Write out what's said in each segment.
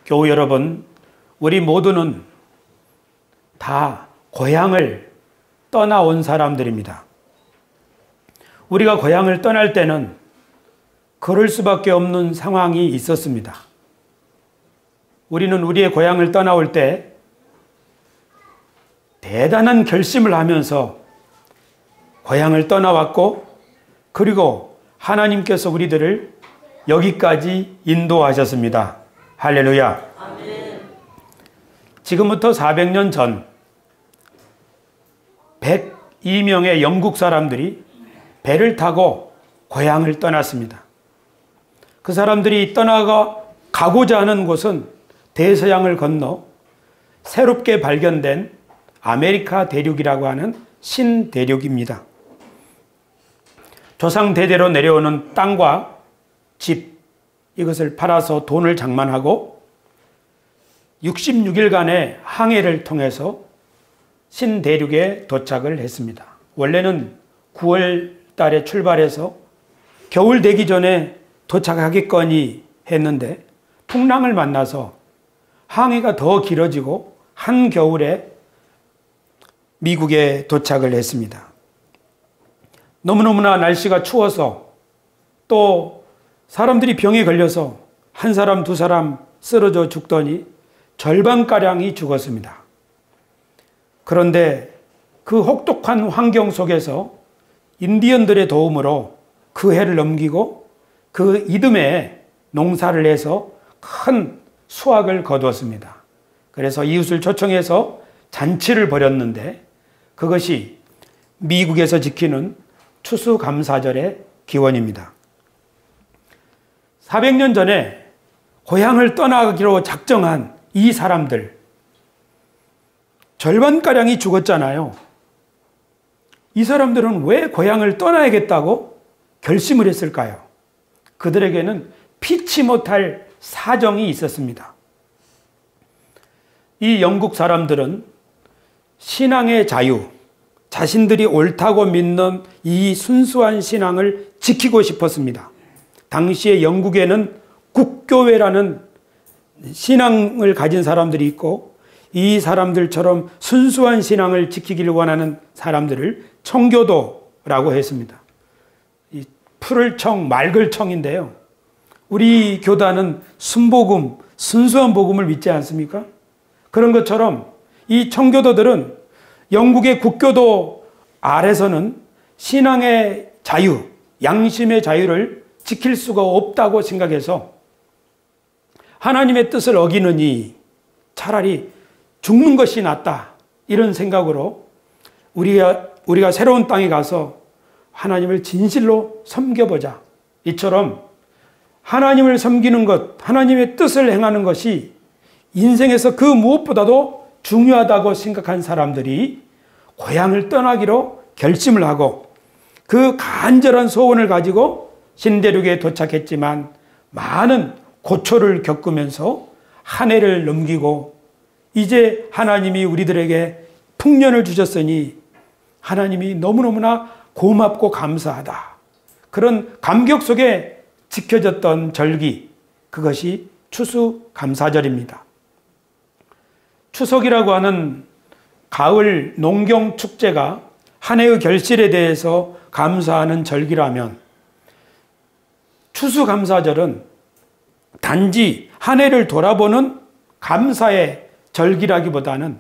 교우 여러분, 우리 모두는 다 고향을 떠나온 사람들입니다. 우리가 고향을 떠날 때는 그럴 수밖에 없는 상황이 있었습니다. 우리는 우리의 고향을 떠나올 때 대단한 결심을 하면서 고향을 떠나왔고, 그리고 하나님께서 우리들을 여기까지 인도하셨습니다. 할렐루야. 아멘. 지금부터 400년 전 102명의 영국 사람들이 배를 타고 고향을 떠났습니다. 그 사람들이 가고자 하는 곳은 대서양을 건너 새롭게 발견된 아메리카 대륙이라고 하는 신대륙입니다. 조상 대대로 내려오는 땅과 집, 이것을 팔아서 돈을 장만하고 66일간의 항해를 통해서 신대륙에 도착을 했습니다. 원래는 9월 달에 출발해서 겨울 되기 전에 도착하겠거니 했는데 풍랑을 만나서 항해가 더 길어지고 한겨울에 미국에 도착을 했습니다. 너무너무나 날씨가 추워서 또 사람들이 병에 걸려서 한 사람 두 사람 쓰러져 죽더니 절반가량이 죽었습니다. 그런데 그 혹독한 환경 속에서 인디언들의 도움으로 그 해를 넘기고 그 이듬해 농사를 해서 큰 수확을 거두었습니다. 그래서 이웃을 초청해서 잔치를 벌였는데 그것이 미국에서 지키는 추수감사절의 기원입니다. 400년 전에 고향을 떠나기로 작정한 이 사람들, 절반가량이 죽었잖아요. 이 사람들은 왜 고향을 떠나야겠다고 결심을 했을까요? 그들에게는 피치 못할 사정이 있었습니다. 이 영국 사람들은 신앙의 자유, 자신들이 옳다고 믿는 이 순수한 신앙을 지키고 싶었습니다. 당시에 영국에는 국교회라는 신앙을 가진 사람들이 있고, 이 사람들처럼 순수한 신앙을 지키기를 원하는 사람들을 청교도라고 했습니다. 이 푸를 청, 맑을 청인데요. 우리 교단은 순복음, 순수한 복음을 믿지 않습니까? 그런 것처럼 이 청교도들은 영국의 국교도 아래서는 신앙의 자유, 양심의 자유를 지킬 수가 없다고 생각해서 하나님의 뜻을 어기느니 차라리 죽는 것이 낫다, 이런 생각으로 우리가 새로운 땅에 가서 하나님을 진실로 섬겨보자, 이처럼 하나님을 섬기는 것, 하나님의 뜻을 행하는 것이 인생에서 그 무엇보다도 중요하다고 생각한 사람들이 고향을 떠나기로 결심을 하고 그 간절한 소원을 가지고 신대륙에 도착했지만 많은 고초를 겪으면서 한 해를 넘기고 이제 하나님이 우리들에게 풍년을 주셨으니 하나님이 너무너무나 고맙고 감사하다, 그런 감격 속에 지켜졌던 절기, 그것이 추수감사절입니다. 추석이라고 하는 가을 농경 축제가 한 해의 결실에 대해서 감사하는 절기라면, 추수감사절은 단지 한 해를 돌아보는 감사의 절기라기보다는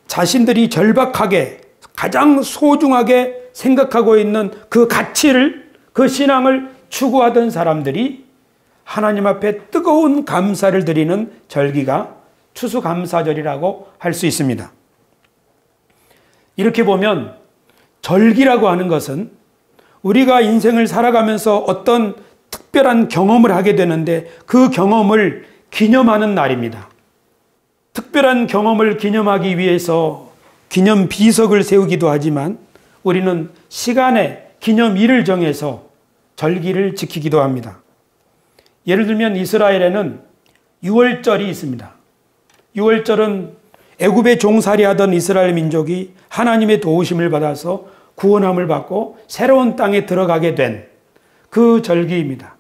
자신들이 절박하게 가장 소중하게 생각하고 있는 그 가치를, 그 신앙을 추구하던 사람들이 하나님 앞에 뜨거운 감사를 드리는 절기가 추수감사절이라고 할 수 있습니다. 이렇게 보면 절기라고 하는 것은 우리가 인생을 살아가면서 어떤 특별한 경험을 하게 되는데 그 경험을 기념하는 날입니다. 특별한 경험을 기념하기 위해서 기념 비석을 세우기도 하지만 우리는 시간에 기념일을 정해서 절기를 지키기도 합니다. 예를 들면 이스라엘에는 유월절이 있습니다. 유월절은 애굽에 종살이하던 이스라엘 민족이 하나님의 도우심을 받아서 구원함을 받고 새로운 땅에 들어가게 된 그 절기입니다.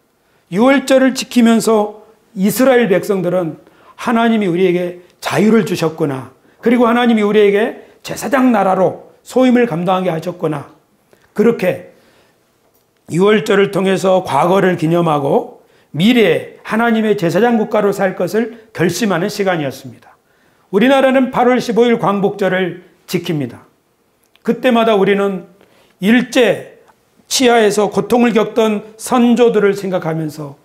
유월절을 지키면서 이스라엘 백성들은 하나님이 우리에게 자유를 주셨구나. 그리고 하나님이 우리에게 제사장 나라로 소임을 감당하게 하셨구나. 그렇게 유월절을 통해서 과거를 기념하고 미래에 하나님의 제사장 국가로 살 것을 결심하는 시간이었습니다. 우리나라는 8월 15일 광복절을 지킵니다. 그때마다 우리는 일제 치하에서 고통을 겪던 선조들을 생각하면서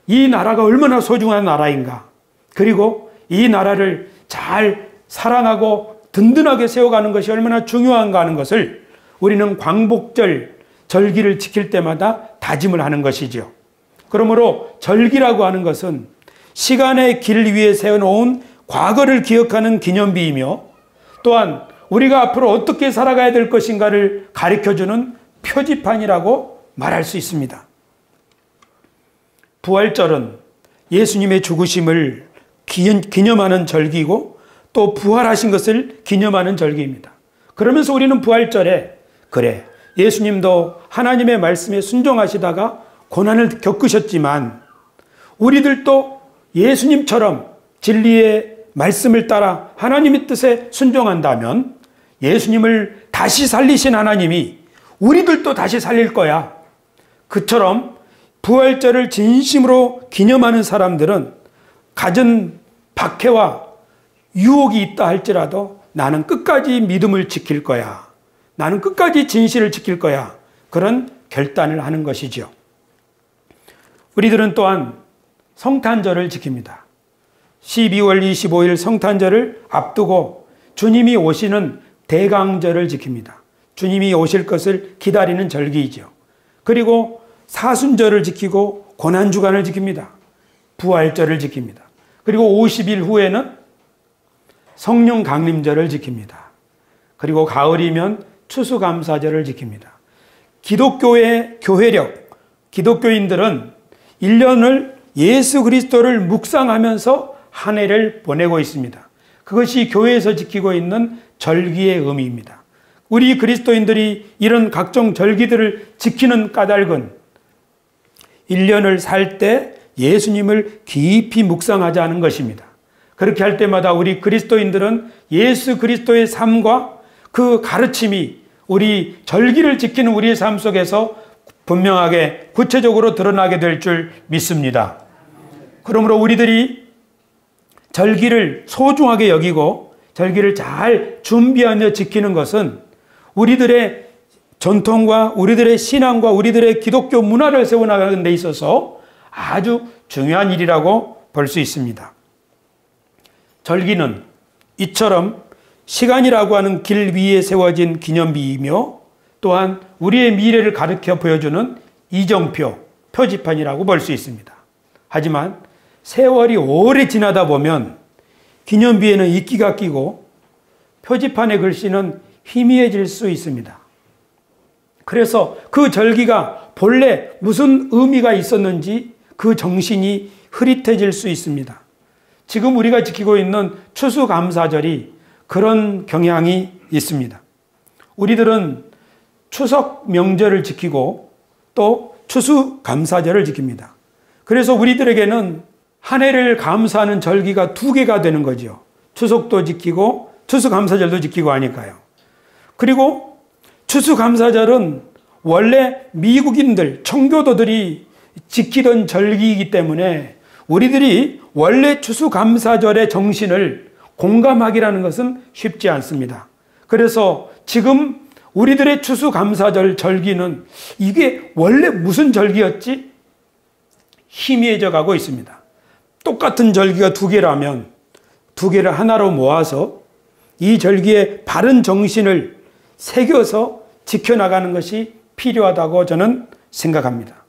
이 나라가 얼마나 소중한 나라인가, 그리고 이 나라를 잘 사랑하고 든든하게 세워가는 것이 얼마나 중요한가 하는 것을 우리는 광복절 절기를 지킬 때마다 다짐을 하는 것이죠. 그러므로 절기라고 하는 것은 시간의 길 위에 세워놓은 과거를 기억하는 기념비이며, 또한 우리가 앞으로 어떻게 살아가야 될 것인가를 가르쳐주는 표지판이라고 말할 수 있습니다. 부활절은 예수님의 죽으심을 기념하는 절기이고 또 부활하신 것을 기념하는 절기입니다. 그러면서 우리는 부활절에, 그래, 예수님도 하나님의 말씀에 순종하시다가 고난을 겪으셨지만 우리들도 예수님처럼 진리의 말씀을 따라 하나님의 뜻에 순종한다면 예수님을 다시 살리신 하나님이 우리들도 다시 살릴 거야. 그처럼 부활절을 진심으로 기념하는 사람들은 갖은 박해와 유혹이 있다 할지라도 나는 끝까지 믿음을 지킬 거야. 나는 끝까지 진실을 지킬 거야. 그런 결단을 하는 것이죠. 우리들은 또한 성탄절을 지킵니다. 12월 25일 성탄절을 앞두고 주님이 오시는 대강절을 지킵니다. 주님이 오실 것을 기다리는 절기이죠. 그리고 사순절을 지키고 고난주간을 지킵니다. 부활절을 지킵니다. 그리고 50일 후에는 성령 강림절을 지킵니다. 그리고 가을이면 추수감사절을 지킵니다. 기독교의 교회력, 기독교인들은 1년을 예수 그리스도를 묵상하면서 한 해를 보내고 있습니다. 그것이 교회에서 지키고 있는 절기의 의미입니다. 우리 그리스도인들이 이런 각종 절기들을 지키는 까닭은 1년을 살 때 예수님을 깊이 묵상하자는 것입니다. 그렇게 할 때마다 우리 그리스도인들은 예수 그리스도의 삶과 그 가르침이 우리 절기를 지키는 우리의 삶 속에서 분명하게 구체적으로 드러나게 될 줄 믿습니다. 그러므로 우리들이 절기를 소중하게 여기고 절기를 잘 준비하며 지키는 것은 우리들의 전통과 우리들의 신앙과 우리들의 기독교 문화를 세워나가는 데 있어서 아주 중요한 일이라고 볼 수 있습니다. 절기는 이처럼 시간이라고 하는 길 위에 세워진 기념비이며 또한 우리의 미래를 가르쳐 보여주는 이정표, 표지판이라고 볼 수 있습니다. 하지만 세월이 오래 지나다 보면 기념비에는 이끼가 끼고 표지판의 글씨는 희미해질 수 있습니다. 그래서 그 절기가 본래 무슨 의미가 있었는지 그 정신이 흐릿해질 수 있습니다. 지금 우리가 지키고 있는 추수감사절이 그런 경향이 있습니다. 우리들은 추석 명절을 지키고 또 추수감사절을 지킵니다. 그래서 우리들에게는 한 해를 감사하는 절기가 두 개가 되는 거죠. 추석도 지키고 추수감사절도 지키고 하니까요. 그리고 추수감사절은 원래 미국인들, 청교도들이 지키던 절기이기 때문에 우리들이 원래 추수감사절의 정신을 공감하기라는 것은 쉽지 않습니다. 그래서 지금 우리들의 추수감사절 절기는 이게 원래 무슨 절기였지? 희미해져 가고 있습니다. 똑같은 절기가 두 개라면 두 개를 하나로 모아서 이 절기의 바른 정신을 새겨서 지켜나가는 것이 필요하다고 저는 생각합니다.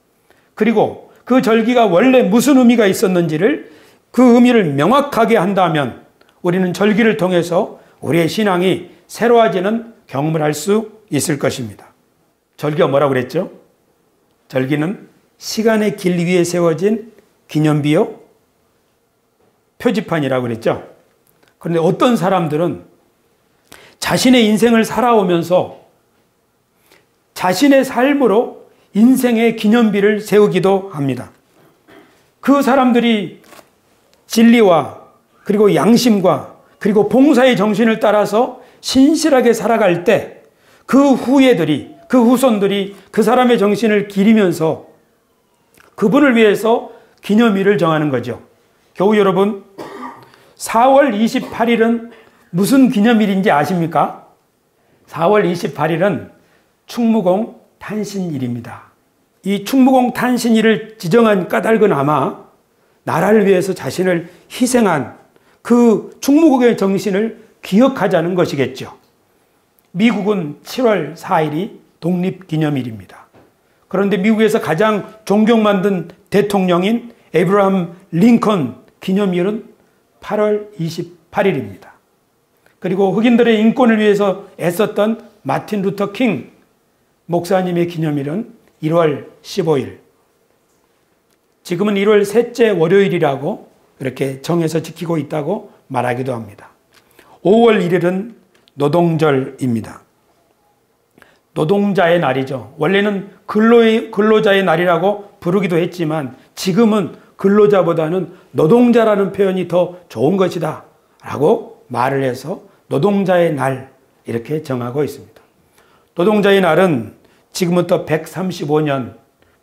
그리고 그 절기가 원래 무슨 의미가 있었는지를 그 의미를 명확하게 한다면 우리는 절기를 통해서 우리의 신앙이 새로워지는 경험을 할 수 있을 것입니다. 절기가 뭐라고 그랬죠? 절기는 시간의 길 위에 세워진 기념비요, 표지판이라고 그랬죠. 그런데 어떤 사람들은 자신의 인생을 살아오면서 자신의 삶으로 인생의 기념비를 세우기도 합니다. 그 사람들이 진리와 그리고 양심과 그리고 봉사의 정신을 따라서 신실하게 살아갈 때 그 후예들이, 그 후손들이 그 사람의 정신을 기리면서 그분을 위해서 기념일을 정하는 거죠. 교우 여러분, 4월 28일은 무슨 기념일인지 아십니까? 4월 28일은 충무공 탄신일입니다. 이 충무공 탄신일을 지정한 까닭은 아마 나라를 위해서 자신을 희생한 그 충무공의 정신을 기억하자는 것이겠죠. 미국은 7월 4일이 독립기념일입니다. 그런데 미국에서 가장 존경받는 대통령인 에이브라함 링컨 기념일은 8월 28일입니다. 그리고 흑인들의 인권을 위해서 애썼던 마틴 루터 킹 목사님의 기념일은 1월 15일. 지금은 1월 셋째 월요일이라고 이렇게 정해서 지키고 있다고 말하기도 합니다. 5월 1일은 노동절입니다. 노동자의 날이죠. 원래는 근로자의 날이라고 부르기도 했지만 지금은 근로자보다는 노동자라는 표현이 더 좋은 것이다 라고 말을 해서 노동자의 날 이렇게 정하고 있습니다. 노동자의 날은 지금부터 135년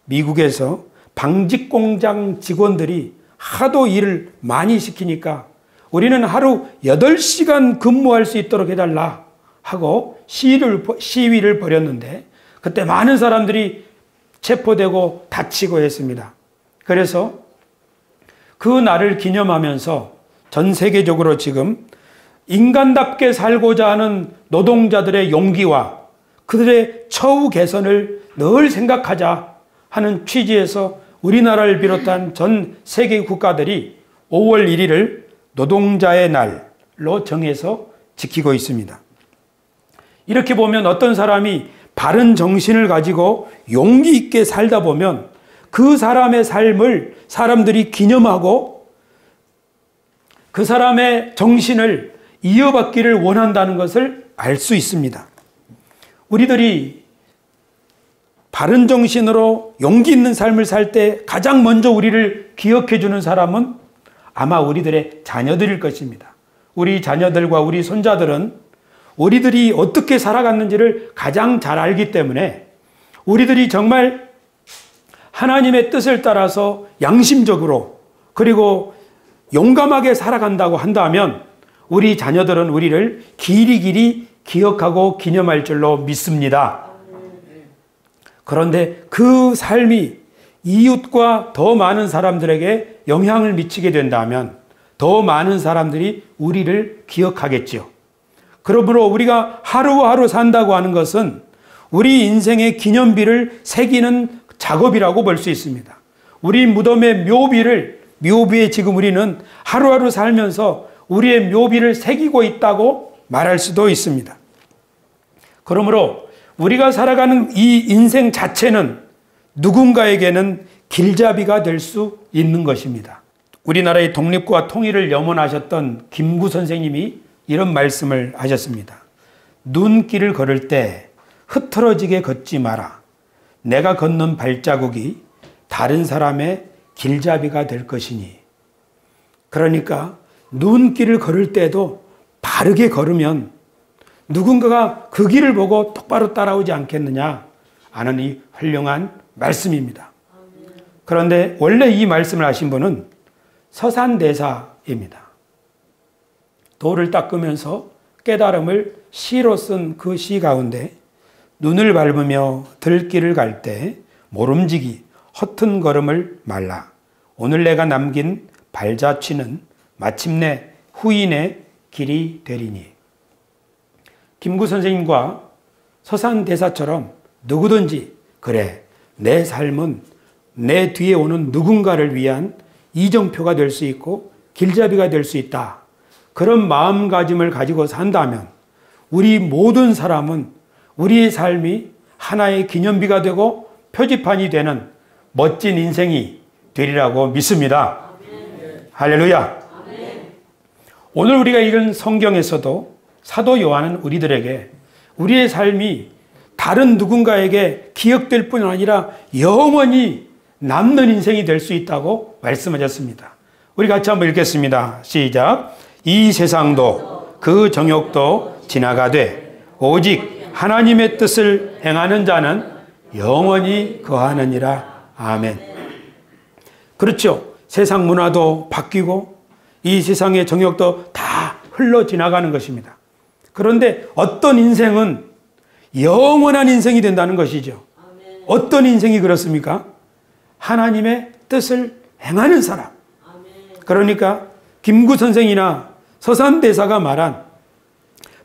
미국에서 방직공장 직원들이 하도 일을 많이 시키니까 우리는 하루 8시간 근무할 수 있도록 해달라 하고 시위를 벌였는데 그때 많은 사람들이 체포되고 다치고 했습니다. 그래서 그 날을 기념하면서 전 세계적으로 지금 인간답게 살고자 하는 노동자들의 용기와 그들의 처우 개선을 늘 생각하자 하는 취지에서 우리나라를 비롯한 전 세계 국가들이 5월 1일을 노동자의 날로 정해서 지키고 있습니다. 이렇게 보면 어떤 사람이 바른 정신을 가지고 용기 있게 살다 보면 그 사람의 삶을 사람들이 기념하고 그 사람의 정신을 이어받기를 원한다는 것을 알 수 있습니다. 우리들이 바른 정신으로 용기 있는 삶을 살 때 가장 먼저 우리를 기억해 주는 사람은 아마 우리들의 자녀들일 것입니다. 우리 자녀들과 우리 손자들은 우리들이 어떻게 살아갔는지를 가장 잘 알기 때문에 우리들이 정말 하나님의 뜻을 따라서 양심적으로 그리고 용감하게 살아간다고 한다면 우리 자녀들은 우리를 길이길이 기억하고 기념할 줄로 믿습니다. 그런데 그 삶이 이웃과 더 많은 사람들에게 영향을 미치게 된다면 더 많은 사람들이 우리를 기억하겠죠. 그러므로 우리가 하루하루 산다고 하는 것은 우리 인생의 기념비를 새기는 작업이라고 볼 수 있습니다. 우리 무덤의 묘비에 지금 우리는 하루하루 살면서 우리의 묘비를 새기고 있다고 말할 수도 있습니다. 그러므로 우리가 살아가는 이 인생 자체는 누군가에게는 길잡이가 될 수 있는 것입니다. 우리나라의 독립과 통일을 염원하셨던 김구 선생님이 이런 말씀을 하셨습니다. 눈길을 걸을 때 흐트러지게 걷지 마라. 내가 걷는 발자국이 다른 사람의 길잡이가 될 것이니. 그러니까 눈길을 걸을 때도 바르게 걸으면 누군가가 그 길을 보고 똑바로 따라오지 않겠느냐 하는 이 훌륭한 말씀입니다. 그런데 원래 이 말씀을 하신 분은 서산대사입니다. 돌을 닦으면서 깨달음을 시로 쓴 그 시 가운데 눈을 밟으며 들길을 갈 때 모름지기 허튼 걸음을 말라. 오늘 내가 남긴 발자취는 마침내 후인의 길이 되리니. 김구 선생님과 서산대사처럼 누구든지 그래 내 삶은 내 뒤에 오는 누군가를 위한 이정표가 될 수 있고 길잡이가 될 수 있다. 그런 마음가짐을 가지고 산다면 우리 모든 사람은 우리의 삶이 하나의 기념비가 되고 표지판이 되는 멋진 인생이 되리라고 믿습니다. 아멘. 할렐루야. 아멘. 오늘 우리가 읽은 성경에서도 사도 요한은 우리들에게 우리의 삶이 다른 누군가에게 기억될 뿐 아니라 영원히 남는 인생이 될 수 있다고 말씀하셨습니다. 우리 같이 한번 읽겠습니다. 시작. 이 세상도 그 정욕도 지나가되 오직 하나님의 뜻을 행하는 자는 영원히 거하느니라. 아멘. 그렇죠. 세상 문화도 바뀌고 이 세상의 정욕도 다 흘러 지나가는 것입니다. 그런데 어떤 인생은 영원한 인생이 된다는 것이죠. 어떤 인생이 그렇습니까? 하나님의 뜻을 행하는 사람. 그러니까 김구 선생이나 서산대사가 말한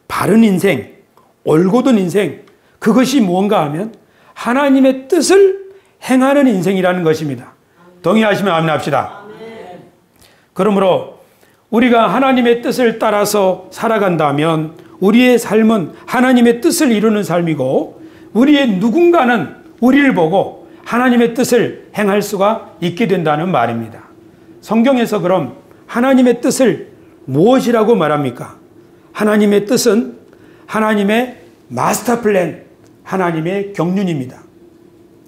바른 인생, 올곧은 인생, 그것이 무언가 하면 하나님의 뜻을 행하는 인생이라는 것입니다. 동의하시면 아멘 합시다. 그러므로 우리가 하나님의 뜻을 따라서 살아간다면 우리의 삶은 하나님의 뜻을 이루는 삶이고, 우리의 누군가는 우리를 보고 하나님의 뜻을 행할 수가 있게 된다는 말입니다. 성경에서 그럼 하나님의 뜻을 무엇이라고 말합니까? 하나님의 뜻은 하나님의 마스터 플랜, 하나님의 경륜입니다.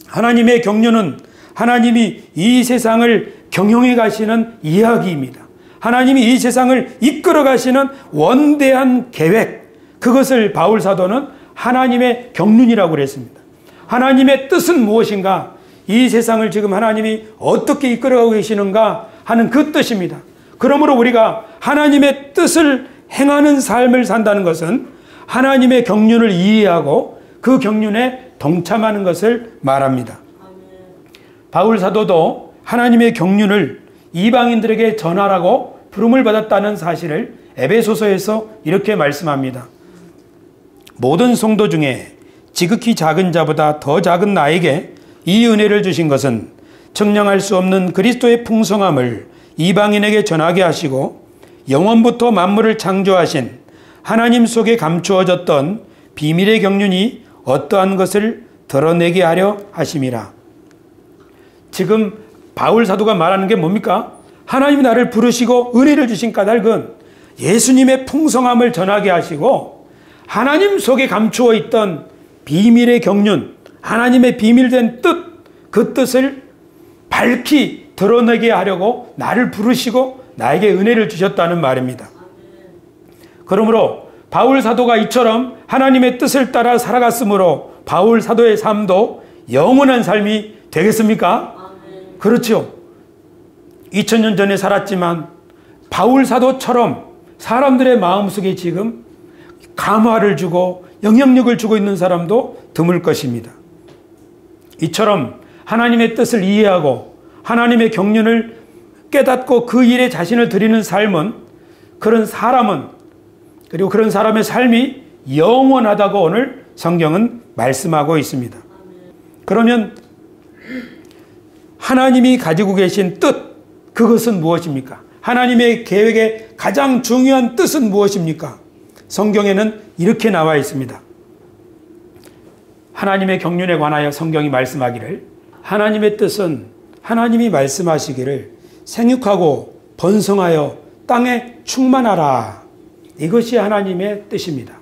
하나님의 경륜은 하나님이 이 세상을 경영해 가시는 이야기입니다. 하나님이 이 세상을 이끌어 가시는 원대한 계획, 그것을 바울 사도는 하나님의 경륜이라고 그랬습니다. 하나님의 뜻은 무엇인가? 이 세상을 지금 하나님이 어떻게 이끌어가고 계시는가 하는 그 뜻입니다. 그러므로 우리가 하나님의 뜻을 행하는 삶을 산다는 것은 하나님의 경륜을 이해하고 그 경륜에 동참하는 것을 말합니다. 바울 사도도 하나님의 경륜을 이방인들에게 전하라고 부름을 받았다는 사실을 에베소서에서 이렇게 말씀합니다. 모든 성도 중에 지극히 작은 자보다 더 작은 나에게 이 은혜를 주신 것은 측량할 수 없는 그리스도의 풍성함을 이방인에게 전하게 하시고 영원부터 만물을 창조하신 하나님 속에 감추어졌던 비밀의 경륜이 어떠한 것을 드러내게 하려 하심이라. 지금 바울 사도가 말하는 게 뭡니까? 하나님이 나를 부르시고 은혜를 주신 까닭은 예수님의 풍성함을 전하게 하시고 하나님 속에 감추어 있던 비밀의 경륜, 하나님의 비밀된 뜻, 그 뜻을 밝히 드러내게 하려고 나를 부르시고 나에게 은혜를 주셨다는 말입니다. 그러므로 바울 사도가 이처럼 하나님의 뜻을 따라 살아갔으므로 바울 사도의 삶도 영원한 삶이 되겠습니까? 그렇죠. 2000년 전에 살았지만 바울 사도처럼 사람들의 마음속에 지금 감화를 주고 영향력을 주고 있는 사람도 드물 것입니다. 이처럼 하나님의 뜻을 이해하고 하나님의 경륜을 깨닫고 그 일에 자신을 드리는 삶은, 그런 사람은, 그리고 그런 사람의 삶이 영원하다고 오늘 성경은 말씀하고 있습니다. 그러면 하나님이 가지고 계신 뜻, 그것은 무엇입니까? 하나님의 계획의 가장 중요한 뜻은 무엇입니까? 성경에는 이렇게 나와 있습니다. 하나님의 경륜에 관하여 성경이 말씀하기를, 하나님의 뜻은 하나님이 말씀하시기를 생육하고 번성하여 땅에 충만하라. 이것이 하나님의 뜻입니다.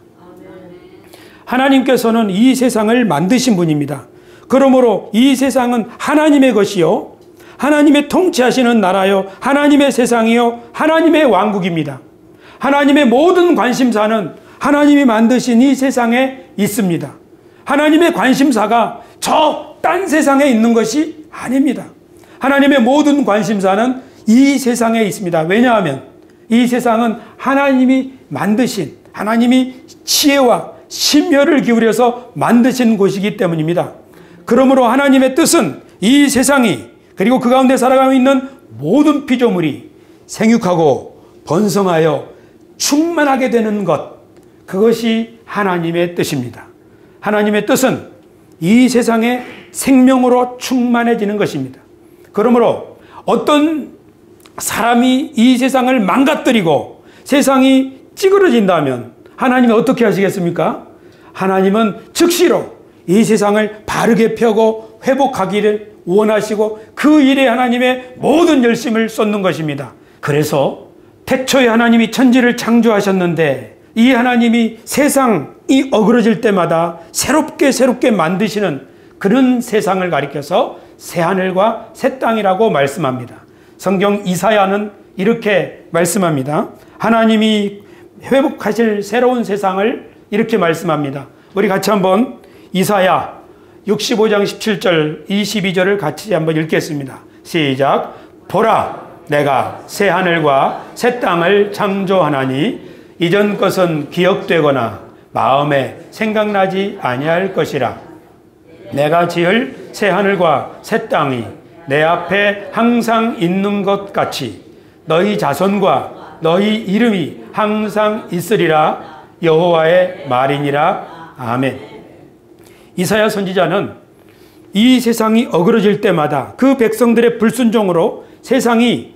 하나님께서는 이 세상을 만드신 분입니다. 그러므로 이 세상은 하나님의 것이요, 하나님의 통치하시는 나라요, 하나님의 세상이요, 하나님의 왕국입니다. 하나님의 모든 관심사는 하나님이 만드신 이 세상에 있습니다. 하나님의 관심사가 저 딴 세상에 있는 것이 아닙니다. 하나님의 모든 관심사는 이 세상에 있습니다. 왜냐하면 이 세상은 하나님이 만드신, 하나님이 지혜와 심혈을 기울여서 만드신 곳이기 때문입니다. 그러므로 하나님의 뜻은 이 세상이, 그리고 그 가운데 살아가고 있는 모든 피조물이 생육하고 번성하여 충만하게 되는 것, 그것이 하나님의 뜻입니다. 하나님의 뜻은 이 세상에 생명으로 충만해지는 것입니다. 그러므로 어떤 사람이 이 세상을 망가뜨리고 세상이 찌그러진다면 하나님은 어떻게 하시겠습니까? 하나님은 즉시로 이 세상을 바르게 펴고 회복하기를 원하시고 그 일에 하나님의 모든 열심을 쏟는 것입니다. 그래서 태초에 하나님이 천지를 창조하셨는데 이 하나님이 세상이 어그러질 때마다 새롭게 만드시는 그런 세상을 가리켜서 새하늘과 새 땅이라고 말씀합니다. 성경 이사야는 이렇게 말씀합니다. 하나님이 회복하실 새로운 세상을 이렇게 말씀합니다. 우리 같이 한번 이사야 65장 17절 22절을 같이 한번 읽겠습니다. 시작. 보라, 내가 새 하늘과 새 땅을 창조하나니 이전 것은 기억되거나 마음에 생각나지 아니할 것이라. 내가 지을 새 하늘과 새 땅이 내 앞에 항상 있는 것 같이 너희 자손과 너희 이름이 항상 있으리라. 여호와의 말이니라. 아멘. 이사야 선지자는 이 세상이 어그러질 때마다 그 백성들의 불순종으로 세상이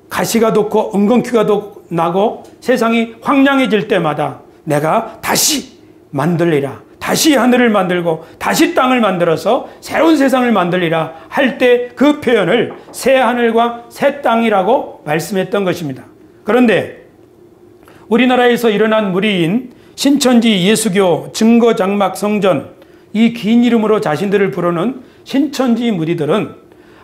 가시가 돋고 엉겅퀴가 나고 세상이 황량해질 때마다 내가 다시 만들리라, 다시 하늘을 만들고 다시 땅을 만들어서 새로운 세상을 만들리라 할 때 그 표현을 새 하늘과 새 땅이라고 말씀했던 것입니다. 그런데 우리나라에서 일어난 무리인 신천지 예수교 증거장막 성전, 이 긴 이름으로 자신들을 부르는 신천지 무리들은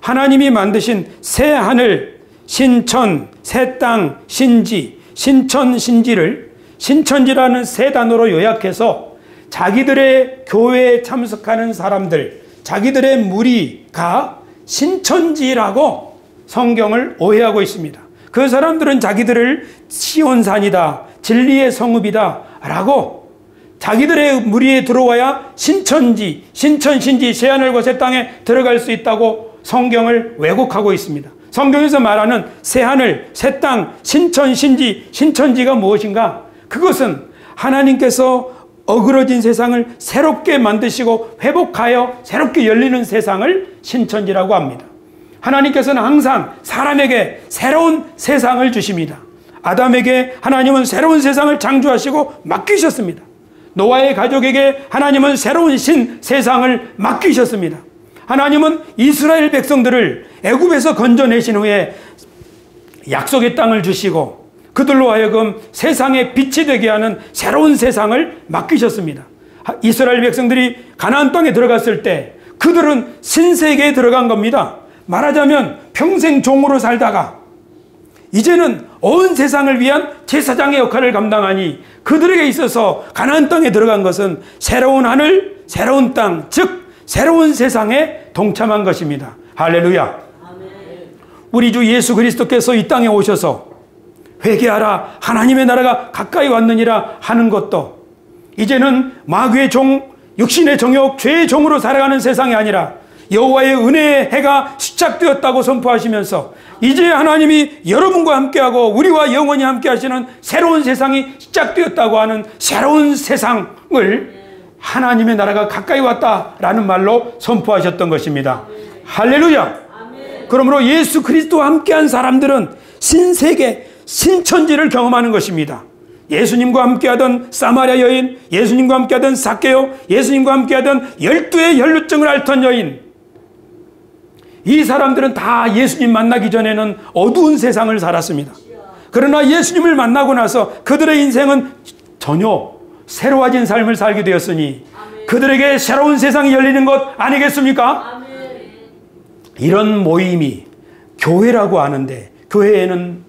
하나님이 만드신 새 하늘, 신천, 새 땅, 신지, 신천, 신지를 신천지라는 세 단어로 요약해서 자기들의 교회에 참석하는 사람들, 자기들의 무리가 신천지라고 성경을 오해하고 있습니다. 그 사람들은 자기들을 시온산이다, 진리의 성읍이다 라고 자기들의 무리에 들어와야 신천지, 신천신지, 새하늘과 새 땅에 들어갈 수 있다고 성경을 왜곡하고 있습니다. 성경에서 말하는 새하늘, 새 땅, 신천신지, 신천지가 무엇인가? 그것은 하나님께서 어그러진 세상을 새롭게 만드시고 회복하여 새롭게 열리는 세상을 신천지라고 합니다. 하나님께서는 항상 사람에게 새로운 세상을 주십니다. 아담에게 하나님은 새로운 세상을 창조하시고 맡기셨습니다. 노아의 가족에게 하나님은 새로운 세상을 맡기셨습니다. 하나님은 이스라엘 백성들을 애굽에서 건져내신 후에 약속의 땅을 주시고 그들로 하여금 세상에 빛이 되게 하는 새로운 세상을 맡기셨습니다. 이스라엘 백성들이 가나안 땅에 들어갔을 때 그들은 신세계에 들어간 겁니다. 말하자면 평생 종으로 살다가 이제는 온 세상을 위한 제사장의 역할을 감당하니 그들에게 있어서 가나안 땅에 들어간 것은 새로운 하늘, 새로운 땅, 즉 새로운 세상에 동참한 것입니다. 할렐루야. 우리 주 예수 그리스도께서 이 땅에 오셔서 회개하라, 하나님의 나라가 가까이 왔느니라 하는 것도 이제는 마귀의 종, 육신의 정욕, 죄의 종으로 살아가는 세상이 아니라 여호와의 은혜의 해가 시작되었다고 선포하시면서 이제 하나님이 여러분과 함께하고 우리와 영원히 함께하시는 새로운 세상이 시작되었다고 하는 새로운 세상을 하나님의 나라가 가까이 왔다라는 말로 선포하셨던 것입니다. 할렐루야. 그러므로 예수 그리스도와 함께한 사람들은 신세계, 신천지를 경험하는 것입니다. 예수님과 함께하던 사마리아 여인, 예수님과 함께하던 삭개오, 예수님과 함께하던 12의 혈루증을 앓던 여인, 이 사람들은 다 예수님 만나기 전에는 어두운 세상을 살았습니다. 그러나 예수님을 만나고 나서 그들의 인생은 전혀 새로워진 삶을 살게 되었으니 그들에게 새로운 세상이 열리는 것 아니겠습니까? 이런 모임이 교회라고 하는데, 교회에는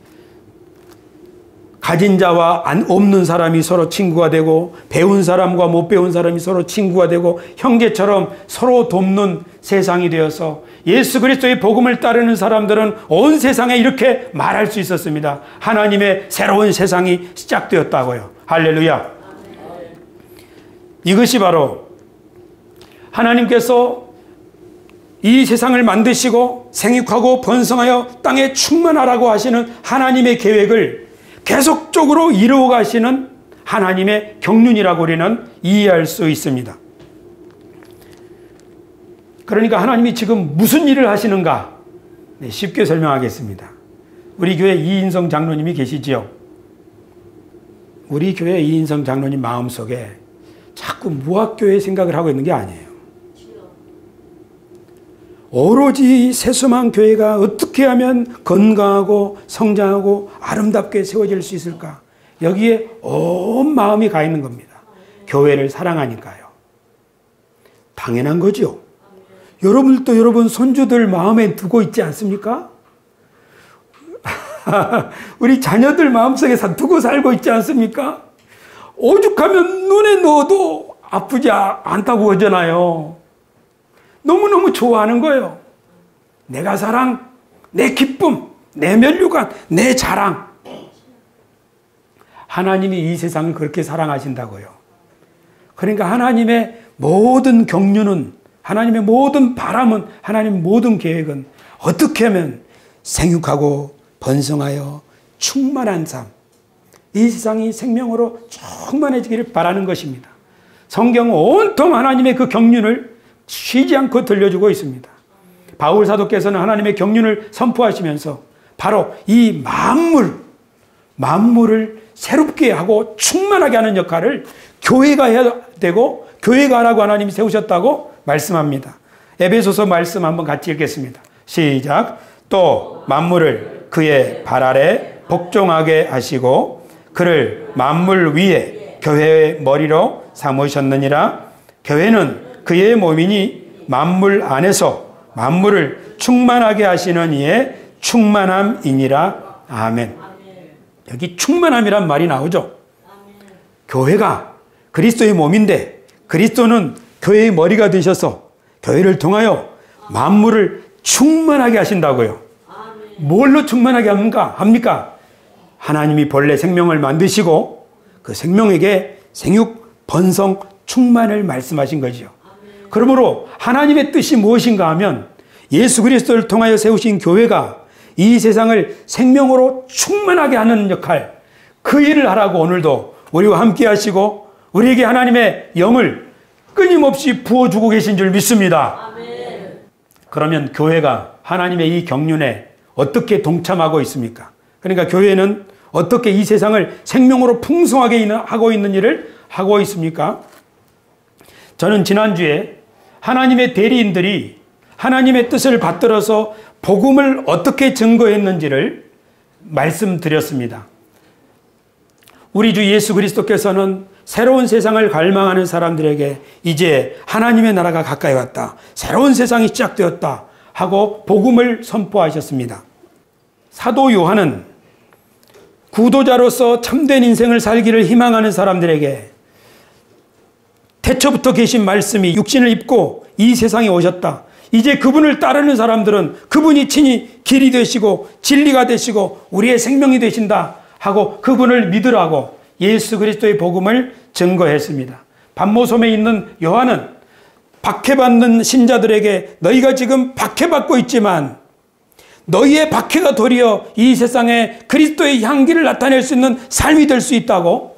가진 자와 없는 사람이 서로 친구가 되고 배운 사람과 못 배운 사람이 서로 친구가 되고 형제처럼 서로 돕는 세상이 되어서 예수 그리스도의 복음을 따르는 사람들은 온 세상에 이렇게 말할 수 있었습니다. 하나님의 새로운 세상이 시작되었다고요. 할렐루야. 이것이 바로 하나님께서 이 세상을 만드시고 생육하고 번성하여 땅에 충만하라고 하시는 하나님의 계획을 계속적으로 이루어 가시는 하나님의 경륜이라고 우리는 이해할 수 있습니다. 그러니까 하나님이 지금 무슨 일을 하시는가? 네, 쉽게 설명하겠습니다. 우리 교회 이인성 장로님이 계시지요. 우리 교회 이인성 장로님 마음속에 자꾸 무학교회 생각을 하고 있는 게 아니에요. 오로지 세수만 교회가 어떻게 하면 건강하고 성장하고 아름답게 세워질 수 있을까? 여기에 온 마음이 가 있는 겁니다. 교회를 사랑하니까요. 당연한 거죠. 여러분도 여러분 손주들 마음에 두고 있지 않습니까? 우리 자녀들 마음속에 두고 살고 있지 않습니까? 오죽하면 눈에 넣어도 아프지 않다고 하잖아요. 너무너무 좋아하는 거예요. 내가 사랑, 내 기쁨, 내 면류관, 내 자랑. 하나님이 이 세상을 그렇게 사랑하신다고요. 그러니까 하나님의 모든 경륜은, 하나님의 모든 바람은, 하나님의 모든 계획은 어떻게 하면 생육하고 번성하여 충만한 삶, 이 세상이 생명으로 충만해지기를 바라는 것입니다. 성경은 온통 하나님의 그 경륜을 쉬지 않고 들려주고 있습니다. 바울 사도께서는 하나님의 경륜을 선포하시면서 바로 이 만물을 새롭게 하고 충만하게 하는 역할을 교회가 해야 되고 교회가 하라고 하나님이 세우셨다고 말씀합니다. 에베소서 말씀 한번 같이 읽겠습니다. 시작. 또 만물을 그의 발 아래 복종하게 하시고 그를 만물 위에 교회의 머리로 삼으셨느니라. 교회는 그의 몸이니 만물 안에서 만물을 충만하게 하시는 이의 충만함이니라. 아멘. 여기 충만함이란 말이 나오죠. 교회가 그리스도의 몸인데 그리스도는 교회의 머리가 되셔서 교회를 통하여 만물을 충만하게 하신다고요. 뭘로 충만하게 합니까? 하나님이 본래 생명을 만드시고 그 생명에게 생육, 번성, 충만을 말씀하신 거죠. 그러므로 하나님의 뜻이 무엇인가 하면 예수 그리스도를 통하여 세우신 교회가 이 세상을 생명으로 충만하게 하는 역할, 그 일을 하라고 오늘도 우리와 함께 하시고 우리에게 하나님의 영을 끊임없이 부어주고 계신 줄 믿습니다. 아멘. 그러면 교회가 하나님의 이 경륜에 어떻게 동참하고 있습니까? 그러니까 교회는 어떻게 이 세상을 생명으로 풍성하게 하고 있는 일을 하고 있습니까? 저는 지난주에 하나님의 대리인들이 하나님의 뜻을 받들어서 복음을 어떻게 증거했는지를 말씀드렸습니다. 우리 주 예수 그리스도께서는 새로운 세상을 갈망하는 사람들에게 이제 하나님의 나라가 가까이 왔다, 새로운 세상이 시작되었다 하고 복음을 선포하셨습니다. 사도 요한은 구도자로서 참된 인생을 살기를 희망하는 사람들에게 태초부터 계신 말씀이 육신을 입고 이 세상에 오셨다. 이제 그분을 따르는 사람들은 그분이 친히 길이 되시고 진리가 되시고 우리의 생명이 되신다 하고 그분을 믿으라고 예수 그리스도의 복음을 증거했습니다. 반모섬에 있는 요한은 박해받는 신자들에게 너희가 지금 박해받고 있지만 너희의 박해가 도리어 이 세상에 그리스도의 향기를 나타낼 수 있는 삶이 될 수 있다고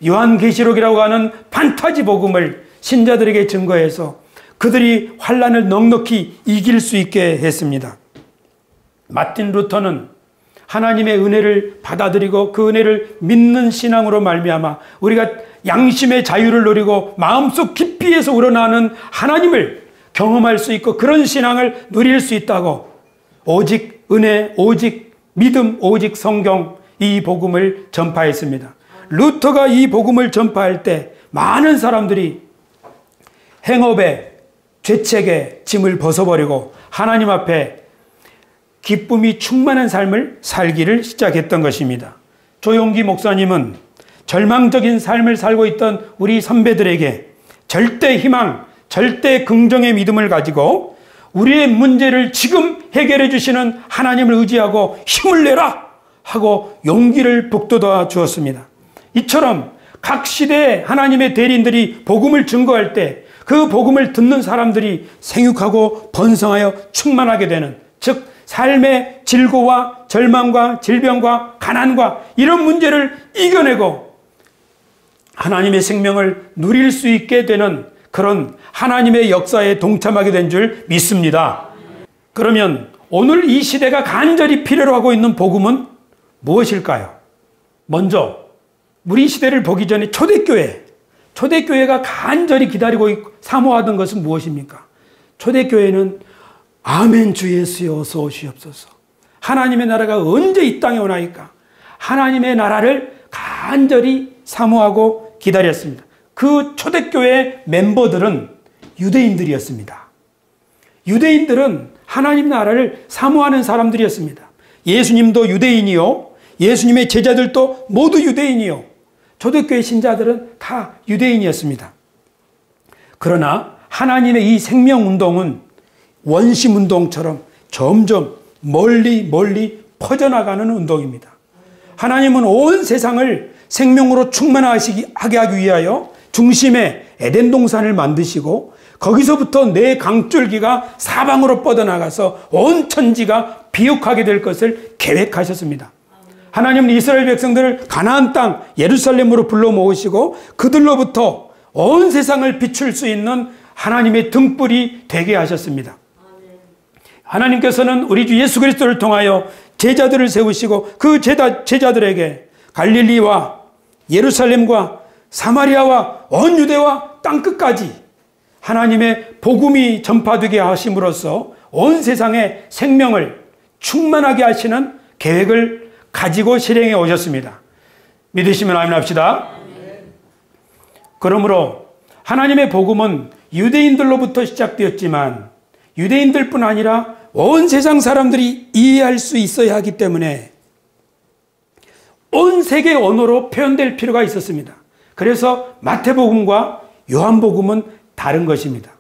요한계시록이라고 하는 판타지 복음을 신자들에게 증거해서 그들이 환난을 넉넉히 이길 수 있게 했습니다. 마틴 루터는 하나님의 은혜를 받아들이고 그 은혜를 믿는 신앙으로 말미암아 우리가 양심의 자유를 누리고 마음속 깊이에서 우러나는 하나님을 경험할 수 있고 그런 신앙을 누릴 수 있다고 오직 은혜, 오직 믿음, 오직 성경 이 복음을 전파했습니다. 루터가 이 복음을 전파할 때 많은 사람들이 행업에 죄책에 짐을 벗어버리고 하나님 앞에 기쁨이 충만한 삶을 살기를 시작했던 것입니다. 조용기 목사님은 절망적인 삶을 살고 있던 우리 선배들에게 절대 희망, 절대 긍정의 믿음을 가지고 우리의 문제를 지금 해결해 주시는 하나님을 의지하고 힘을 내라 하고 용기를 북돋아 주었습니다. 이처럼 각 시대에 하나님의 대리인들이 복음을 증거할 때 그 복음을 듣는 사람들이 생육하고 번성하여 충만하게 되는, 즉 삶의 질고와 절망과 질병과 가난과 이런 문제를 이겨내고 하나님의 생명을 누릴 수 있게 되는 그런 하나님의 역사에 동참하게 된 줄 믿습니다. 그러면 오늘 이 시대가 간절히 필요로 하고 있는 복음은 무엇일까요? 먼저 우리 시대를 보기 전에 초대교회가 간절히 기다리고 사모하던 것은 무엇입니까? 초대교회는 아멘 주 예수여 어서 오시옵소서. 하나님의 나라가 언제 이 땅에 오나이까? 하나님의 나라를 간절히 사모하고 기다렸습니다. 그 초대교회 멤버들은 유대인들이었습니다. 유대인들은 하나님 나라를 사모하는 사람들이었습니다. 예수님도 유대인이요, 예수님의 제자들도 모두 유대인이요, 초대교회 신자들은 다 유대인이었습니다. 그러나 하나님의 이 생명운동은 원심운동처럼 점점 멀리 퍼져나가는 운동입니다. 하나님은 온 세상을 생명으로 충만하게 하기 위하여 중심에 에덴 동산을 만드시고 거기서부터 네 강줄기가 사방으로 뻗어나가서 온 천지가 비옥하게 될 것을 계획하셨습니다. 하나님은 이스라엘 백성들을 가나안 땅 예루살렘으로 불러 모으시고 그들로부터 온 세상을 비출 수 있는 하나님의 등불이 되게 하셨습니다. 하나님께서는 우리 주 예수 그리스도를 통하여 제자들을 세우시고 그 제자들에게 갈릴리와 예루살렘과 사마리아와 온 유대와 땅끝까지 하나님의 복음이 전파되게 하심으로써 온 세상의 생명을 충만하게 하시는 계획을 가지고 실행해 오셨습니다. 믿으시면 아멘 합시다. 그러므로 하나님의 복음은 유대인들로부터 시작되었지만 유대인들뿐 아니라 온 세상 사람들이 이해할 수 있어야 하기 때문에 온 세계 언어로 표현될 필요가 있었습니다. 그래서 마태복음과 요한복음은 다른 것입니다.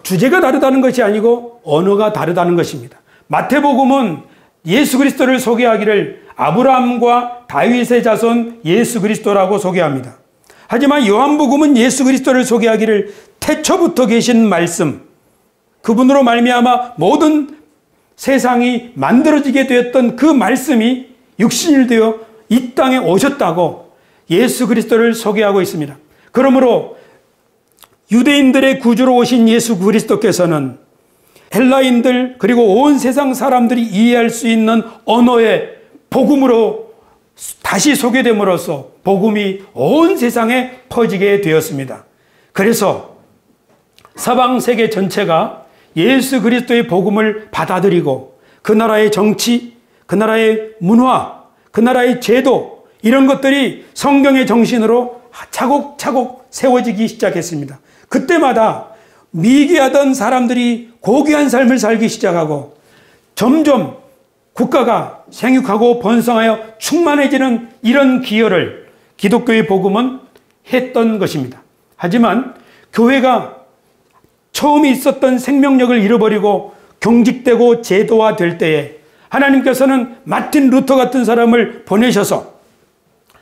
주제가 다르다는 것이 아니고 언어가 다르다는 것입니다. 마태복음은 예수 그리스도를 소개하기를 아브라함과 다윗의 자손 예수 그리스도라고 소개합니다. 하지만 요한복음은 예수 그리스도를 소개하기를 태초부터 계신 말씀, 그분으로 말미암아 모든 세상이 만들어지게 되었던 그 말씀이 육신이 되어 이 땅에 오셨다고 예수 그리스도를 소개하고 있습니다. 그러므로 유대인들의 구주로 오신 예수 그리스도께서는 헬라인들 그리고 온 세상 사람들이 이해할 수 있는 언어의 복음으로 다시 소개됨으로써 복음이 온 세상에 퍼지게 되었습니다. 그래서 서방 세계 전체가 예수 그리스도의 복음을 받아들이고 그 나라의 정치, 그 나라의 문화, 그 나라의 제도 이런 것들이 성경의 정신으로 차곡차곡 세워지기 시작했습니다. 그때마다 미개하던 사람들이 고귀한 삶을 살기 시작하고 점점 국가가 생육하고 번성하여 충만해지는 이런 기여를 기독교의 복음은 했던 것입니다. 하지만 교회가 처음에 있었던 생명력을 잃어버리고 경직되고 제도화될 때에 하나님께서는 마틴 루터 같은 사람을 보내셔서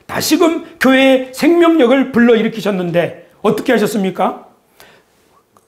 다시금 교회의 생명력을 불러일으키셨는데 어떻게 하셨습니까?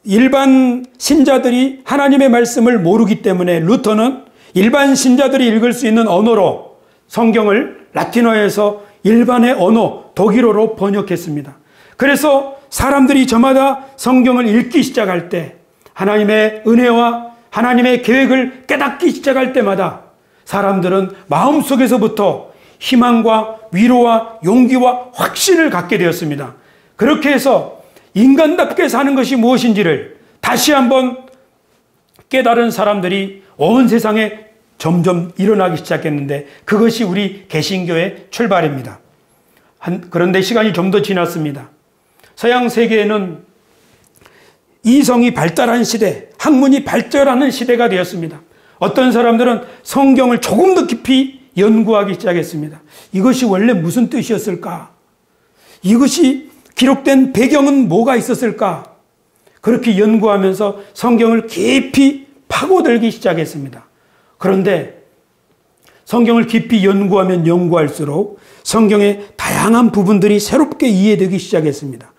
일반 신자들이 하나님의 말씀을 모르기 때문에 루터는 일반 신자들이 읽을 수 있는 언어로 성경을 라틴어에서 일반의 언어 독일어로 번역했습니다. 그래서 사람들이 저마다 성경을 읽기 시작할 때 하나님의 은혜와 하나님의 계획을 깨닫기 시작할 때마다 사람들은 마음속에서부터 희망과 위로와 용기와 확신을 갖게 되었습니다. 그렇게 해서 인간답게 사는 것이 무엇인지를 다시 한번 깨달은 사람들이 온 세상에 점점 일어나기 시작했는데 그것이 우리 개신교의 출발입니다. 그런데 시간이 좀 더 지났습니다. 서양 세계에는 이성이 발달한 시대, 학문이 발전하는 시대가 되었습니다. 어떤 사람들은 성경을 조금 더 깊이 연구하기 시작했습니다. 이것이 원래 무슨 뜻이었을까? 이것이 기록된 배경은 뭐가 있었을까? 그렇게 연구하면서 성경을 깊이 파고들기 시작했습니다. 그런데 성경을 깊이 연구하면 연구할수록 성경의 다양한 부분들이 새롭게 이해되기 시작했습니다.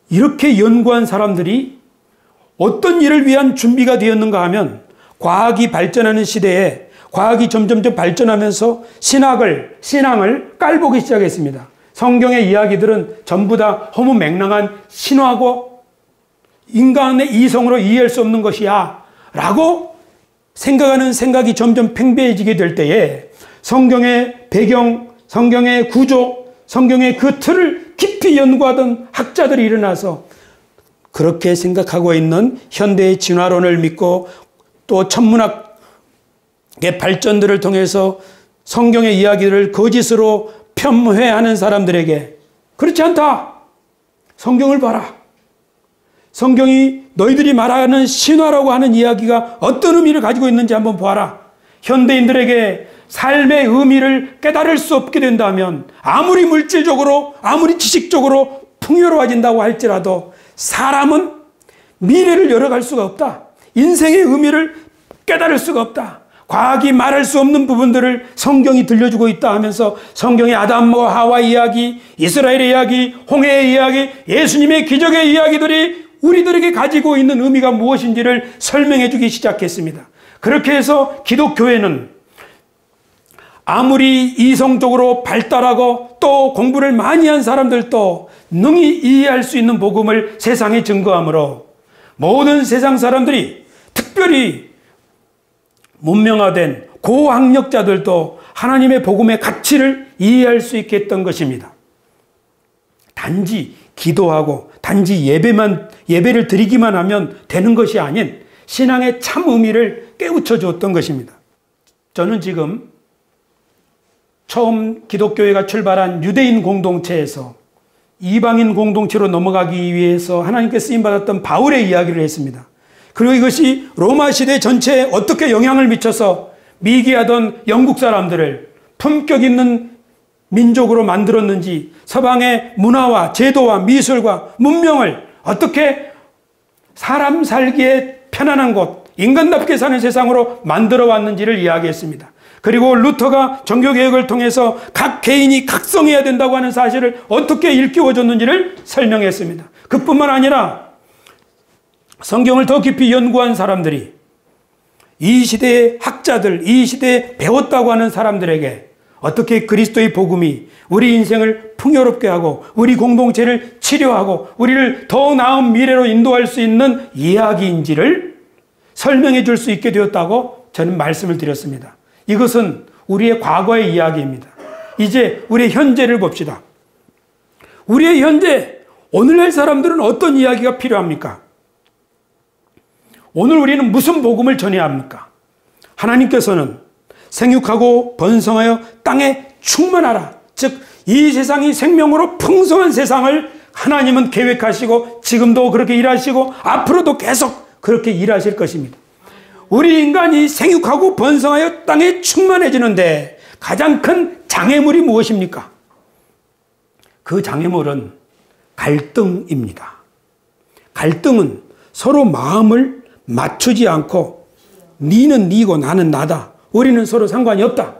이렇게 연구한 사람들이 어떤 일을 위한 준비가 되었는가 하면 과학이 발전하는 시대에 과학이 점점 발전하면서 신앙을 깔보기 시작했습니다. 성경의 이야기들은 전부 다 허무맹랑한 신화고 인간의 이성으로 이해할 수 없는 것이야 라고 생각하는 생각이 점점 팽배해지게 될 때에 성경의 배경, 성경의 구조, 성경의 그 틀을 깊이 연구하던 학자들이 일어나서 그렇게 생각하고 있는 현대의 진화론을 믿고 또 천문학의 발전들을 통해서 성경의 이야기를 거짓으로 폄훼하는 사람들에게 그렇지 않다. 성경을 봐라. 성경이 너희들이 말하는 신화라고 하는 이야기가 어떤 의미를 가지고 있는지 한번 보아라. 현대인들에게 삶의 의미를 깨달을 수 없게 된다면 아무리 물질적으로 아무리 지식적으로 풍요로워진다고 할지라도 사람은 미래를 열어갈 수가 없다. 인생의 의미를 깨달을 수가 없다. 과학이 말할 수 없는 부분들을 성경이 들려주고 있다 하면서 성경의 아담과 하와 이야기, 이스라엘의 이야기, 홍해의 이야기, 예수님의 기적의 이야기들이 우리들에게 가지고 있는 의미가 무엇인지를 설명해 주기 시작했습니다. 그렇게 해서 기독교회는 아무리 이성적으로 발달하고 또 공부를 많이 한 사람들도 능히 이해할 수 있는 복음을 세상에 증거하므로 모든 세상 사람들이, 특별히 문명화된 고학력자들도 하나님의 복음의 가치를 이해할 수 있게 했던 것입니다. 단지 기도하고 단지 예배를 드리기만 하면 되는 것이 아닌 신앙의 참 의미를 깨우쳐 주었던 것입니다. 저는 지금 처음 기독교회가 출발한 유대인 공동체에서 이방인 공동체로 넘어가기 위해서 하나님께 쓰임받았던 바울의 이야기를 했습니다. 그리고 이것이 로마 시대 전체에 어떻게 영향을 미쳐서 미개하던 영국 사람들을 품격 있는 민족으로 만들었는지, 서방의 문화와 제도와 미술과 문명을 어떻게 사람 살기에 편안한 곳, 인간답게 사는 세상으로 만들어 왔는지를 이야기했습니다. 그리고 루터가 종교개혁을 통해서 각 개인이 각성해야 된다고 하는 사실을 어떻게 일깨워줬는지를 설명했습니다. 그뿐만 아니라 성경을 더 깊이 연구한 사람들이, 이 시대의 학자들, 이 시대에 배웠다고 하는 사람들에게 어떻게 그리스도의 복음이 우리 인생을 풍요롭게 하고 우리 공동체를 치료하고 우리를 더 나은 미래로 인도할 수 있는 이야기인지를 설명해 줄 수 있게 되었다고 저는 말씀을 드렸습니다. 이것은 우리의 과거의 이야기입니다. 이제 우리의 현재를 봅시다. 우리의 현재, 오늘날 사람들은 어떤 이야기가 필요합니까? 오늘 우리는 무슨 복음을 전해야 합니까? 하나님께서는 생육하고 번성하여 땅에 충만하라. 즉, 이 세상이 생명으로 풍성한 세상을 하나님은 계획하시고 지금도 그렇게 일하시고 앞으로도 계속 그렇게 일하실 것입니다. 우리 인간이 생육하고 번성하여 땅에 충만해지는데 가장 큰 장애물이 무엇입니까? 그 장애물은 갈등입니다. 갈등은 서로 마음을 맞추지 않고 니는 니고 나는 나다, 우리는 서로 상관이 없다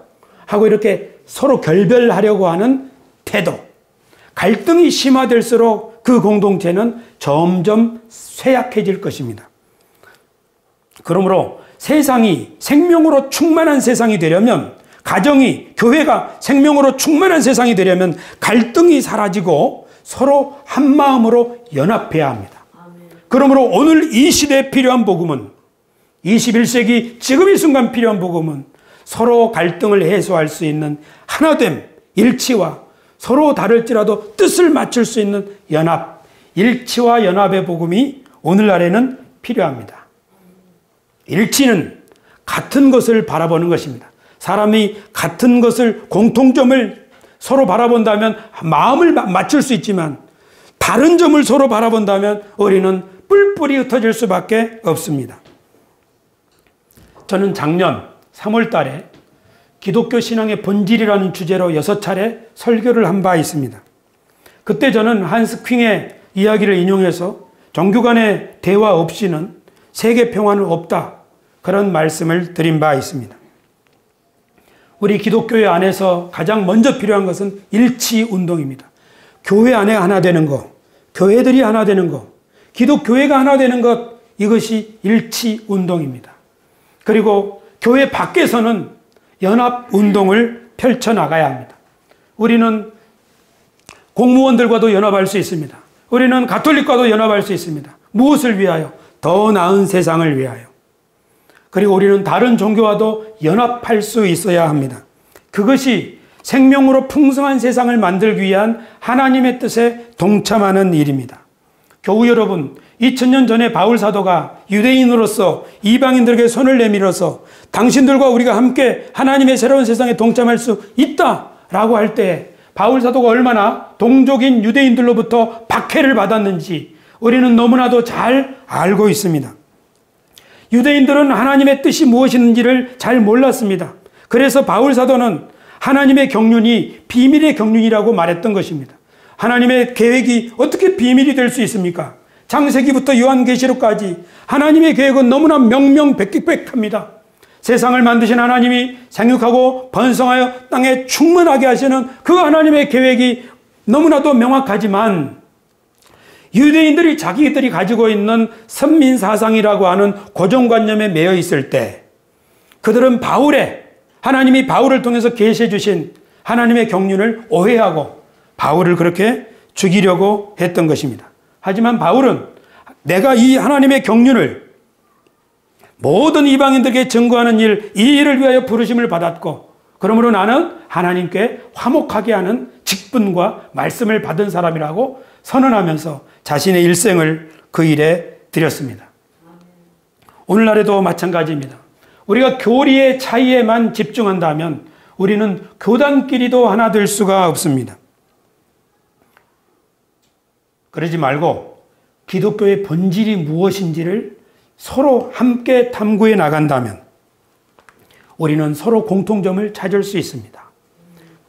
하고 이렇게 서로 결별하려고 하는 태도. 갈등이 심화될수록 그 공동체는 점점 쇠약해질 것입니다. 그러므로 세상이 생명으로 충만한 세상이 되려면, 가정이, 교회가 생명으로 충만한 세상이 되려면 갈등이 사라지고 서로 한 마음으로 연합해야 합니다. 그러므로 오늘 이 시대에 필요한 복음은, 21세기 지금 이 순간 필요한 복음은 서로 갈등을 해소할 수 있는 하나됨, 일치와 서로 다를지라도 뜻을 맞출 수 있는 연합, 일치와 연합의 복음이 오늘날에는 필요합니다. 일치는 같은 것을 바라보는 것입니다. 사람이 같은 것을, 공통점을 서로 바라본다면 마음을 맞출 수 있지만 다른 점을 서로 바라본다면 우리는 뿔뿔이 흩어질 수밖에 없습니다. 저는 작년 3월 달에 기독교 신앙의 본질이라는 주제로 6차례 설교를 한 바 있습니다. 그때 저는 한스 퀼의 이야기를 인용해서 종교 간의 대화 없이는 세계 평화는 없다, 그런 말씀을 드린 바 있습니다. 우리 기독교회 안에서 가장 먼저 필요한 것은 일치 운동입니다. 교회 안에 하나 되는 것, 교회들이 하나 되는 것, 기독교회가 하나 되는 것, 이것이 일치 운동입니다. 그리고 교회 밖에서는 연합 운동을 펼쳐나가야 합니다. 우리는 공무원들과도 연합할 수 있습니다. 우리는 가톨릭과도 연합할 수 있습니다. 무엇을 위하여? 더 나은 세상을 위하여. 그리고 우리는 다른 종교와도 연합할 수 있어야 합니다. 그것이 생명으로 풍성한 세상을 만들기 위한 하나님의 뜻에 동참하는 일입니다. 교우 여러분, 2000년 전에 바울 사도가 유대인으로서 이방인들에게 손을 내밀어서 당신들과 우리가 함께 하나님의 새로운 세상에 동참할 수 있다라고 할 때 바울 사도가 얼마나 동족인 유대인들로부터 박해를 받았는지 우리는 너무나도 잘 알고 있습니다. 유대인들은 하나님의 뜻이 무엇인지를 잘 몰랐습니다. 그래서 바울 사도는 하나님의 경륜이 비밀의 경륜이라고 말했던 것입니다. 하나님의 계획이 어떻게 비밀이 될 수 있습니까? 창세기부터 요한계시록까지 하나님의 계획은 너무나 명명백백합니다. 세상을 만드신 하나님이 생육하고 번성하여 땅에 충만하게 하시는 그 하나님의 계획이 너무나도 명확하지만 유대인들이 자기들이 가지고 있는 선민사상이라고 하는 고정관념에 매여 있을 때 그들은 하나님이 바울을 통해서 계시해 주신 하나님의 경륜을 오해하고 바울을 그렇게 죽이려고 했던 것입니다. 하지만 바울은 내가 이 하나님의 경륜을 모든 이방인들에게 증거하는 이 일을 위하여 부르심을 받았고 그러므로 나는 하나님께 화목하게 하는 직분과 말씀을 받은 사람이라고 선언하면서 자신의 일생을 그 일에 드렸습니다. 오늘날에도 마찬가지입니다. 우리가 교리의 차이에만 집중한다면 우리는 교단끼리도 하나 될 수가 없습니다. 그러지 말고 기독교의 본질이 무엇인지를 서로 함께 탐구해 나간다면 우리는 서로 공통점을 찾을 수 있습니다.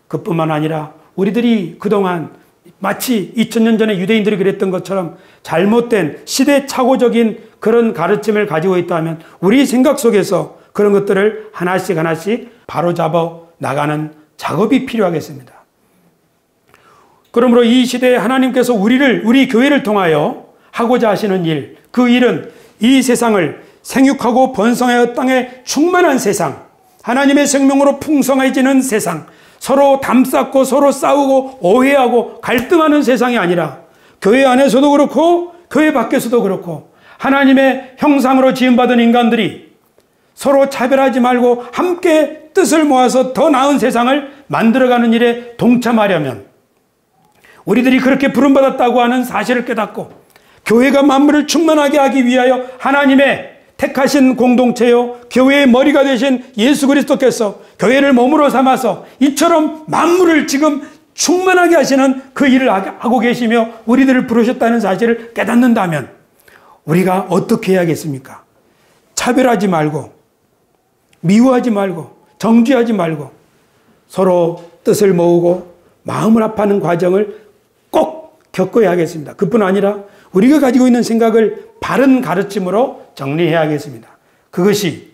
그뿐만 아니라 우리들이 그동안 마치 2000년 전에 유대인들이 그랬던 것처럼 잘못된 시대착오적인 그런 가르침을 가지고 있다면 우리 생각 속에서 그런 것들을 하나씩 바로잡아 나가는 작업이 필요하겠습니다. 그러므로 이 시대에 하나님께서 우리 교회를 통하여 하고자 하시는 일, 그 일은 이 세상을 생육하고 번성하여 땅에 충만한 세상, 하나님의 생명으로 풍성해지는 세상, 서로 담쌓고 서로 싸우고 오해하고 갈등하는 세상이 아니라 교회 안에서도 그렇고 교회 밖에서도 그렇고 하나님의 형상으로 지음받은 인간들이 서로 차별하지 말고 함께 뜻을 모아서 더 나은 세상을 만들어가는 일에 동참하려면 우리들이 그렇게 부름받았다고 하는 사실을 깨닫고 교회가 만물을 충만하게 하기 위하여 하나님의 택하신 공동체요 교회의 머리가 되신 예수 그리스도께서 교회를 몸으로 삼아서 이처럼 만물을 지금 충만하게 하시는 그 일을 하고 계시며 우리들을 부르셨다는 사실을 깨닫는다면 우리가 어떻게 해야겠습니까? 차별하지 말고 미워하지 말고 정죄하지 말고 서로 뜻을 모으고 마음을 합하는 과정을 꼭 겪어야 하겠습니다. 그뿐 아니라 우리가 가지고 있는 생각을 바른 가르침으로 정리해야겠습니다. 그것이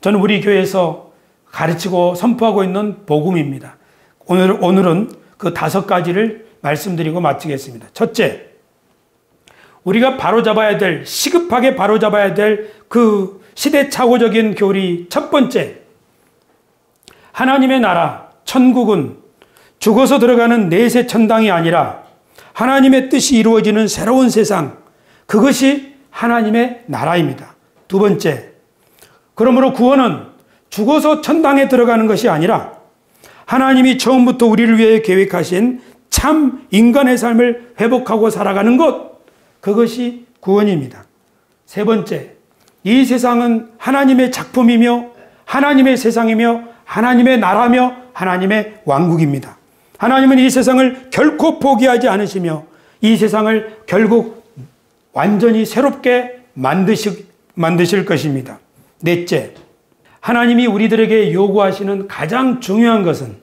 저는 우리 교회에서 가르치고 선포하고 있는 복음입니다. 오늘은 그 5가지를 말씀드리고 마치겠습니다. 첫째, 우리가 시급하게 바로잡아야 될 그 시대착오적인 교리 첫 번째, 하나님의 나라, 천국은 죽어서 들어가는 내세 천당이 아니라 하나님의 뜻이 이루어지는 새로운 세상, 그것이 하나님의 나라입니다. 두 번째, 그러므로 구원은 죽어서 천당에 들어가는 것이 아니라 하나님이 처음부터 우리를 위해 계획하신 참 인간의 삶을 회복하고 살아가는 것, 그것이 구원입니다. 세 번째, 이 세상은 하나님의 작품이며 하나님의 세상이며 하나님의 나라며 하나님의 왕국입니다. 하나님은 이 세상을 결코 포기하지 않으시며 이 세상을 결국 완전히 새롭게 만드실 것입니다. 넷째, 하나님이 우리들에게 요구하시는 가장 중요한 것은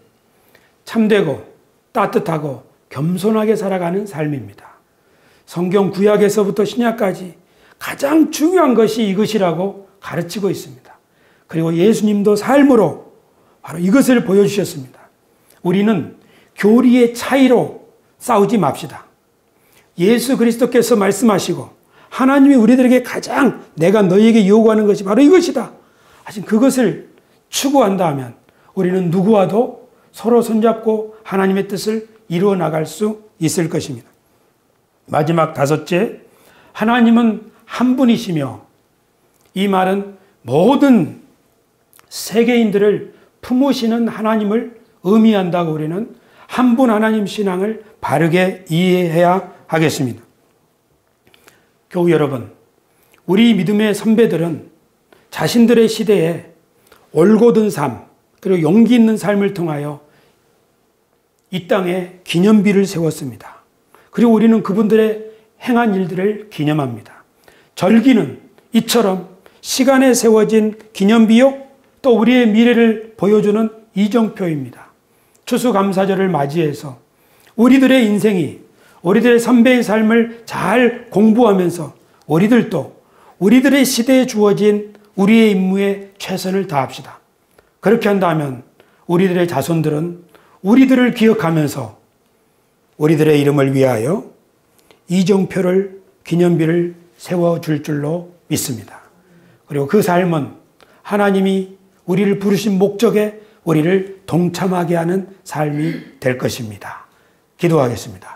참되고 따뜻하고 겸손하게 살아가는 삶입니다. 성경 구약에서부터 신약까지 가장 중요한 것이 이것이라고 가르치고 있습니다. 그리고 예수님도 삶으로 바로 이것을 보여주셨습니다. 우리는 교리의 차이로 싸우지 맙시다. 예수 그리스도께서 말씀하시고 하나님이 우리들에게 가장 내가 너희에게 요구하는 것이 바로 이것이다 하신 그것을 추구한다면 우리는 누구와도 서로 손잡고 하나님의 뜻을 이루어 나갈 수 있을 것입니다. 마지막 5째, 하나님은 한 분이시며 이 말은 모든 세계인들을 품으시는 하나님을 의미한다고 우리는 한 분 하나님 신앙을 바르게 이해해야 하겠습니다. 교우 여러분, 우리 믿음의 선배들은 자신들의 시대에 올곧은 삶, 그리고 용기 있는 삶을 통하여 이 땅에 기념비를 세웠습니다. 그리고 우리는 그분들의 행한 일들을 기념합니다. 절기는 이처럼 시간에 세워진 기념비요, 또 우리의 미래를 보여주는 이정표입니다. 추수감사절을 맞이해서 우리들의 인생이, 우리들의 선배의 삶을 잘 공부하면서 우리들도 우리들의 시대에 주어진 우리의 임무에 최선을 다합시다. 그렇게 한다면 우리들의 자손들은 우리들을 기억하면서 우리들의 이름을 위하여 이정표를, 기념비를 세워줄 줄로 믿습니다. 그리고 그 삶은 하나님이 우리를 부르신 목적에 우리를 동참하게 하는 삶이 될 것입니다. 기도하겠습니다.